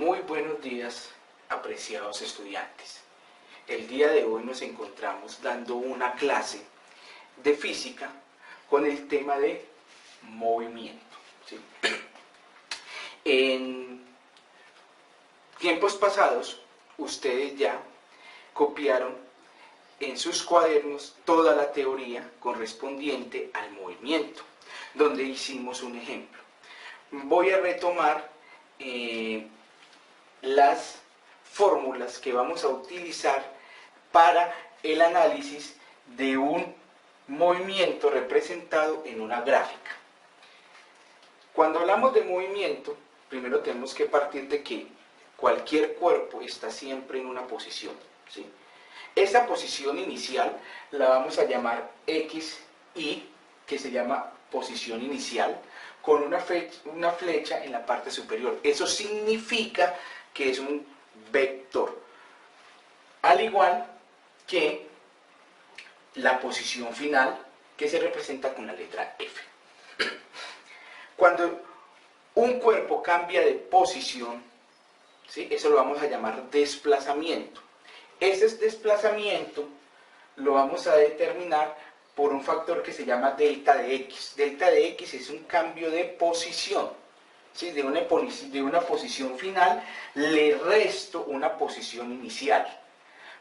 Muy buenos días, apreciados estudiantes. El día de hoy nos encontramos dando una clase de física con el tema de movimiento, ¿sí? En tiempos pasados, ustedes ya copiaron en sus cuadernos toda la teoría correspondiente al movimiento, donde hicimos un ejemplo. Voy a retomar las fórmulas que vamos a utilizar para el análisis de un movimiento representado en una gráfica. Cuando hablamos de movimiento, primero tenemos que partir de que cualquier cuerpo está siempre en una posición, ¿sí? Esa posición inicial la vamos a llamar XY, que se llama posición inicial, con una flecha en la parte superior. Eso significa que es un vector. Al igual que la posición final, que se representa con la letra F. Cuando un cuerpo cambia de posición, ¿sí? Eso lo vamos a llamar desplazamiento. Ese desplazamiento lo vamos a determinar por un factor que se llama delta de X. Delta de X es un cambio de posición, ¿sí? De una posición final le resto una posición inicial,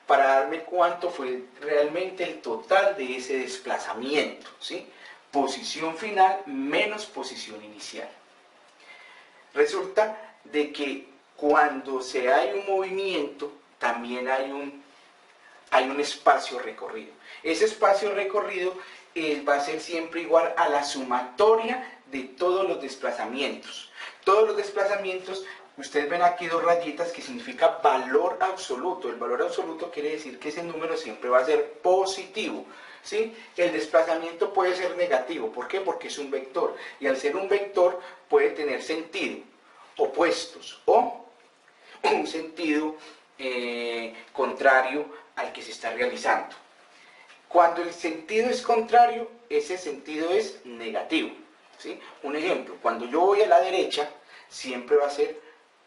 para darme cuánto fue realmente el total de ese desplazamiento, ¿sí? Posición final menos posición inicial. Resulta de que cuando hay un movimiento, también hay un espacio recorrido. Ese espacio recorrido va a ser siempre igual a la sumatoria de todos los desplazamientos. Todos los desplazamientos, ustedes ven aquí dos rayitas que significa valor absoluto. El valor absoluto quiere decir que ese número siempre va a ser positivo, ¿sí? El desplazamiento puede ser negativo. ¿Por qué? Porque es un vector. Y al ser un vector puede tener sentido opuestos o un sentido contrario al que se está realizando. Cuando el sentido es contrario, ese sentido es negativo, ¿sí? Un ejemplo, cuando yo voy a la derecha, siempre va a ser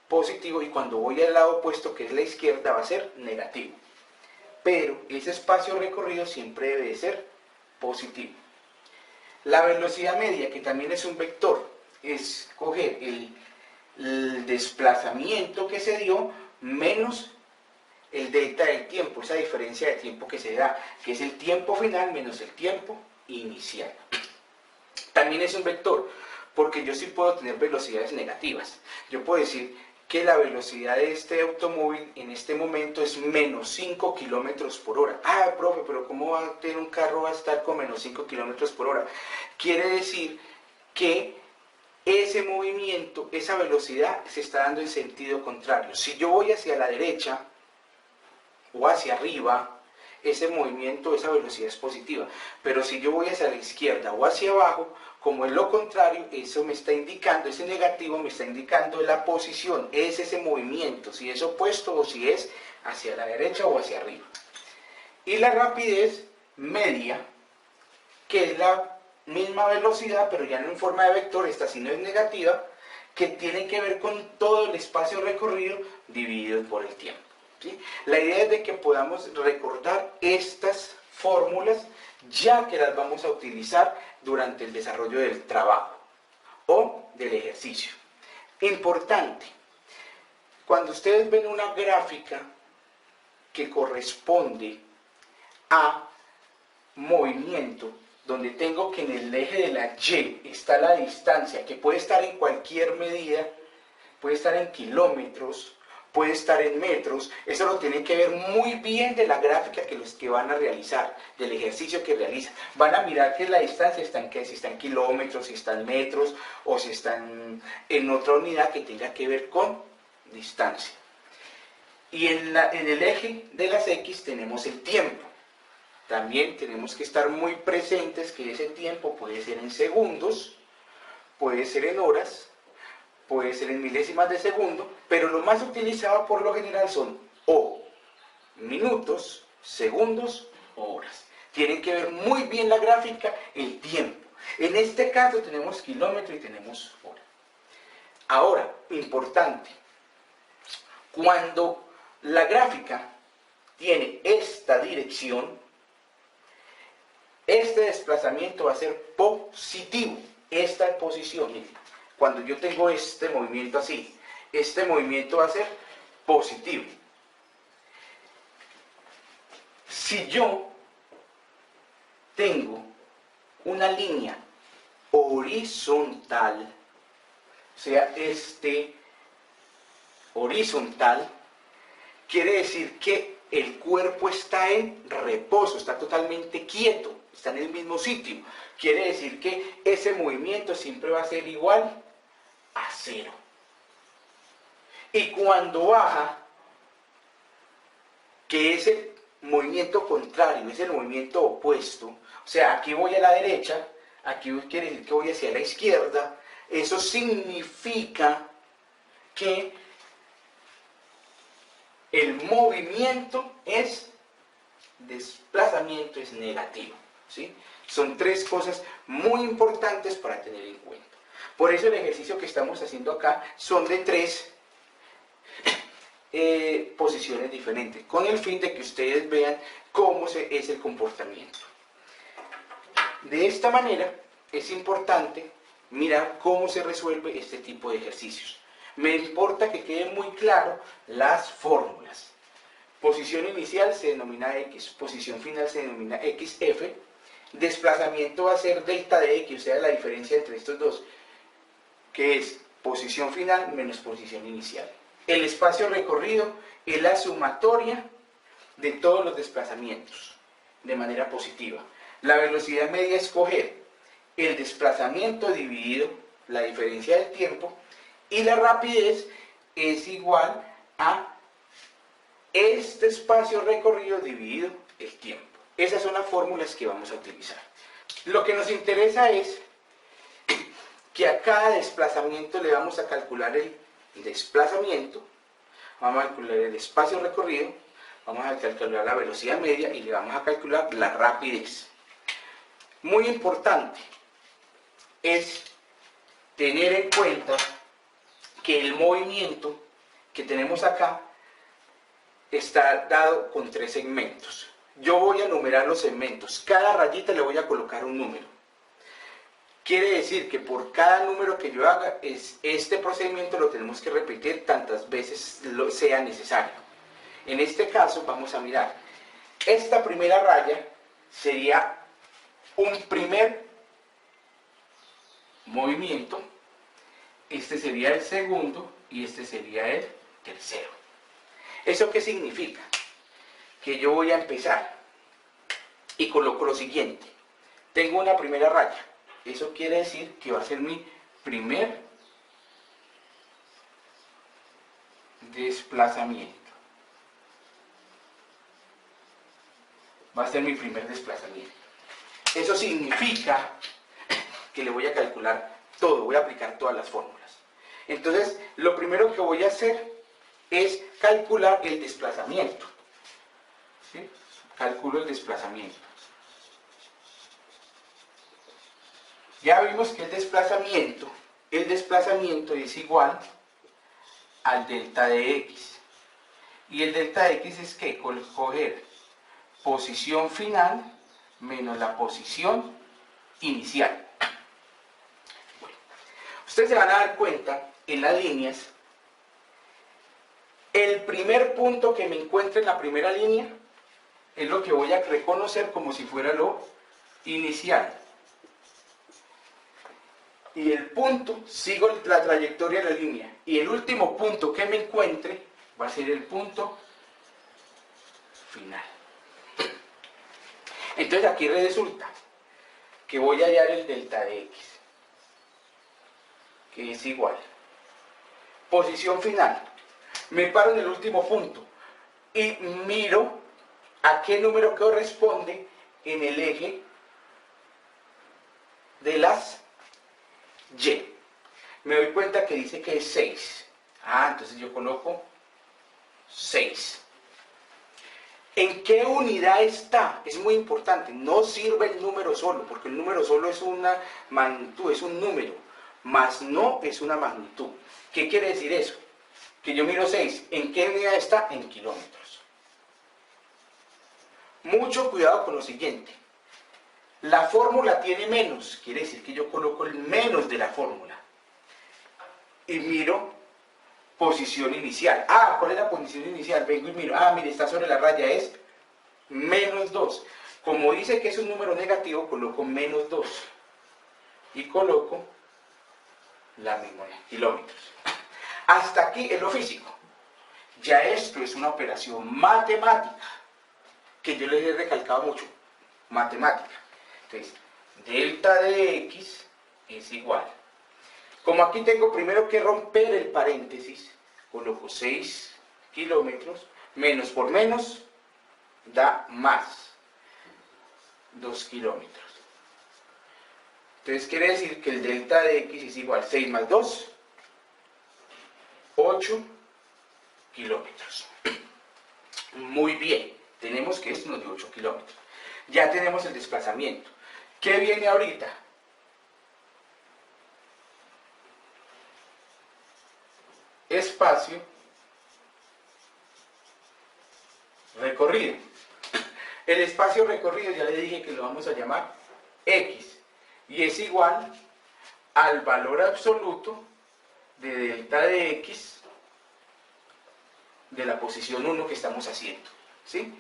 positivo, y cuando voy al lado opuesto, que es la izquierda, va a ser negativo. Pero ese espacio recorrido siempre debe de ser positivo. La velocidad media, que también es un vector, es coger el desplazamiento que se dio menos el delta del tiempo, esa diferencia de tiempo que se da, que es el tiempo final menos el tiempo inicial. También es un vector, porque yo sí puedo tener velocidades negativas. Yo puedo decir que la velocidad de este automóvil en este momento es menos 5 kilómetros por hora. Ah, profe, pero ¿cómo va a tener un carro va a estar con menos 5 kilómetros por hora? Quiere decir que ese movimiento, esa velocidad se está dando en sentido contrario. Si yo voy hacia la derecha o hacia arriba, ese movimiento, esa velocidad es positiva. Pero si yo voy hacia la izquierda o hacia abajo, como es lo contrario, eso me está indicando, ese negativo me está indicando la posición, es ese movimiento, si es opuesto o si es hacia la derecha o hacia arriba. Y la rapidez media, que es la misma velocidad, pero ya no en forma de vector, esta sí no es negativa, que tiene que ver con todo el espacio recorrido dividido por el tiempo, ¿sí? La idea es de que podamos recordar estas fórmulas, ya que las vamos a utilizar durante el desarrollo del trabajo o del ejercicio. Importante, cuando ustedes ven una gráfica que corresponde a movimiento, donde tengo que en el eje de la Y está la distancia, que puede estar en cualquier medida, puede estar en kilómetros, puede estar en metros, eso lo tienen que ver muy bien de la gráfica que los que van a realizar, del ejercicio que realizan. Van a mirar que la distancia está en qué, si está en kilómetros, si está en metros, o si está en otra unidad que tenga que ver con distancia. Y en el eje de las X tenemos el tiempo. También tenemos que estar muy presentes que ese tiempo puede ser en segundos, puede ser en horas, puede ser en milésimas de segundo, pero lo más utilizado por lo general son o minutos, segundos o horas. Tienen que ver muy bien la gráfica, el tiempo. En este caso tenemos kilómetro y tenemos hora. Ahora, importante, Cuando la gráfica tiene esta dirección, este desplazamiento va a ser positivo. Esta posición, cuando yo tengo este movimiento así, este movimiento va a ser positivo. Si yo tengo una línea horizontal, o sea, horizontal, quiere decir que el cuerpo está en reposo, está totalmente quieto, está en el mismo sitio. Quiere decir que ese movimiento siempre va a ser igual a 0. Y cuando baja, que es el movimiento contrario, es el movimiento opuesto, o sea, aquí voy a la derecha, aquí quiere decir que voy hacia la izquierda, eso significa que el movimiento es desplazamiento, es negativo, ¿sí? Son 3 cosas muy importantes para tener en cuenta. Por eso el ejercicio que estamos haciendo acá son de 3 posiciones diferentes, con el fin de que ustedes vean cómo es el comportamiento. De esta manera es importante mirar cómo se resuelve este tipo de ejercicios. Me importa que queden muy claro las fórmulas. Posición inicial se denomina X, posición final se denomina XF, desplazamiento va a ser delta de X, o sea, la diferencia entre estos dos, que es posición final menos posición inicial. El espacio recorrido es la sumatoria de todos los desplazamientos, de manera positiva. La velocidad media es coger el desplazamiento dividido la diferencia del tiempo, y la rapidez es igual a este espacio recorrido dividido el tiempo. Esas son las fórmulas que vamos a utilizar. Lo que nos interesa es que a cada desplazamiento le vamos a calcular el desplazamiento, vamos a calcular el espacio recorrido, vamos a calcular la velocidad media y le vamos a calcular la rapidez. Muy importante es tener en cuenta que el movimiento que tenemos acá está dado con 3 segmentos. Yo voy a numerar los segmentos, cada rayita le voy a colocar un número. Quiere decir que por cada número que yo haga, este procedimiento lo tenemos que repetir tantas veces sea necesario. En este caso vamos a mirar, esta primera raya sería un primer movimiento, este sería el segundo y este sería el tercero. ¿Eso qué significa? Que yo voy a empezar y coloco lo siguiente. Tengo una primera raya. Eso quiere decir que va a ser mi primer desplazamiento. Va a ser mi primer desplazamiento. Eso significa que le voy a calcular todo, voy a aplicar todas las fórmulas. Entonces, lo primero que voy a hacer es calcular el desplazamiento. ¿Sí? Calculo el desplazamiento. Ya vimos que el desplazamiento es igual al delta de X. Y el delta de X es que coger posición final menos la posición inicial. Bueno, ustedes se van a dar cuenta en las líneas, el primer punto que me encuentre en la primera línea es lo que voy a reconocer como si fuera lo inicial. Y el punto, sigo la trayectoria de la línea, y el último punto que me encuentre va a ser el punto final. Entonces aquí resulta que voy a hallar el delta de X, que es igual. Posición final. Me paro en el último punto y miro a qué número corresponde en el eje de las Y. Me doy cuenta que dice que es 6. Entonces yo coloco 6. ¿En qué unidad está? Es muy importante. No sirve el número solo, porque el número solo es una magnitud, es un número, más no es una magnitud. ¿Qué quiere decir eso? que yo miro 6, ¿en qué unidad está? En kilómetros. Mucho cuidado con lo siguiente. La fórmula tiene menos, quiere decir que yo coloco el menos de la fórmula. Y miro posición inicial. Ah, ¿cuál es la posición inicial? Vengo y miro. Ah, mire, está sobre la raya, es menos 2. Como dice que es un número negativo, coloco menos 2. Y coloco la misma kilómetros. Hasta aquí es lo físico. Ya esto es una operación matemática, que yo les he recalcado mucho. Matemática. Entonces, delta de x es igual. Como aquí tengo primero que romper el paréntesis, coloco 6 kilómetros, menos por menos da más, 2 kilómetros. Entonces quiere decir que el delta de x es igual a 6 más 2, 8 kilómetros. Muy bien, tenemos que esto nos dio 8 kilómetros. Ya tenemos el desplazamiento. ¿Qué viene ahorita? Espacio recorrido. El espacio recorrido ya le dije que lo vamos a llamar x y es igual al valor absoluto de delta de x de la posición 1 que estamos haciendo, ¿sí?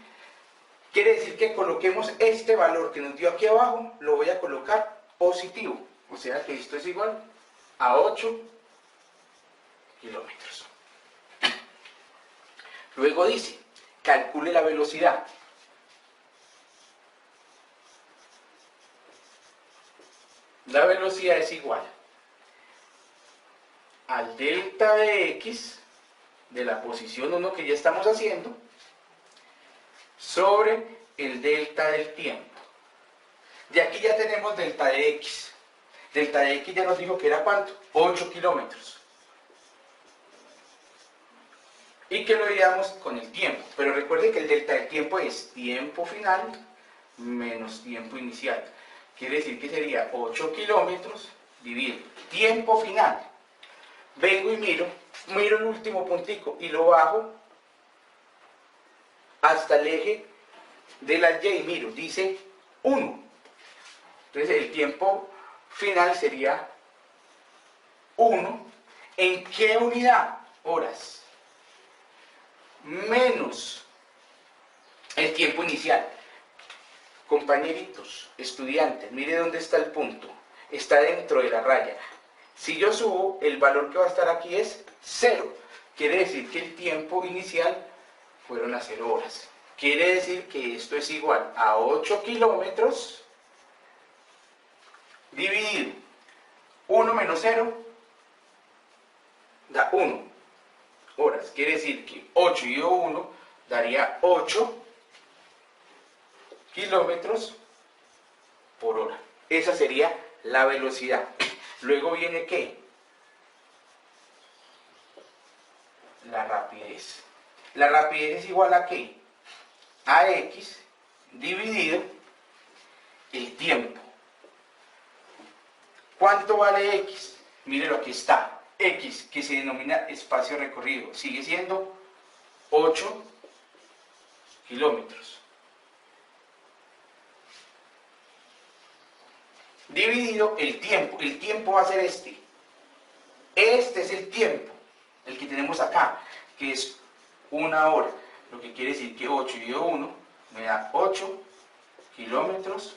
Quiere decir que coloquemos este valor que nos dio aquí abajo, lo voy a colocar positivo, o sea que esto es igual a 8 kilómetros. Luego dice, calcule la velocidad. La velocidad es igual al delta de x de la posición 1 que ya estamos haciendo sobre el delta del tiempo. De aquí ya tenemos delta de x. Delta de x ya nos dijo que era ¿cuánto? 8 kilómetros. Y que lo dividamos con el tiempo. Pero recuerden que el delta del tiempo es tiempo final menos tiempo inicial. Quiere decir que sería 8 kilómetros dividido tiempo final. Vengo y miro el último puntico y lo bajo hasta el eje de la y, miro, dice 1. Entonces el tiempo final sería 1. ¿En qué unidad? Horas. Menos el tiempo inicial. Compañeritos, estudiantes, mire dónde está el punto. Está dentro de la raya. Si yo subo, el valor que va a estar aquí es 0. Quiere decir que el tiempo inicial fueron las 0 horas. Quiere decir que esto es igual a 8 kilómetros dividido 1 menos 0 da 1 horas. Quiere decir que 8 y 1 daría 8 kilómetros por hora. Esa sería la velocidad. Luego viene ¿qué? La rapidez. La rapidez es igual a ¿qué? A x dividido el tiempo. ¿Cuánto vale x? Mírelo, aquí está. X, que se denomina espacio recorrido, sigue siendo 8 kilómetros. Dividido el tiempo. El tiempo va a ser este. Este es el tiempo, el que tenemos acá, que es 1 hora. Lo que quiere decir que 8 y 1 me da 8 kilómetros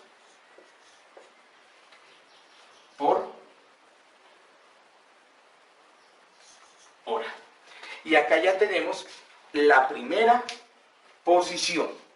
por hora. Y acá ya tenemos la primera posición.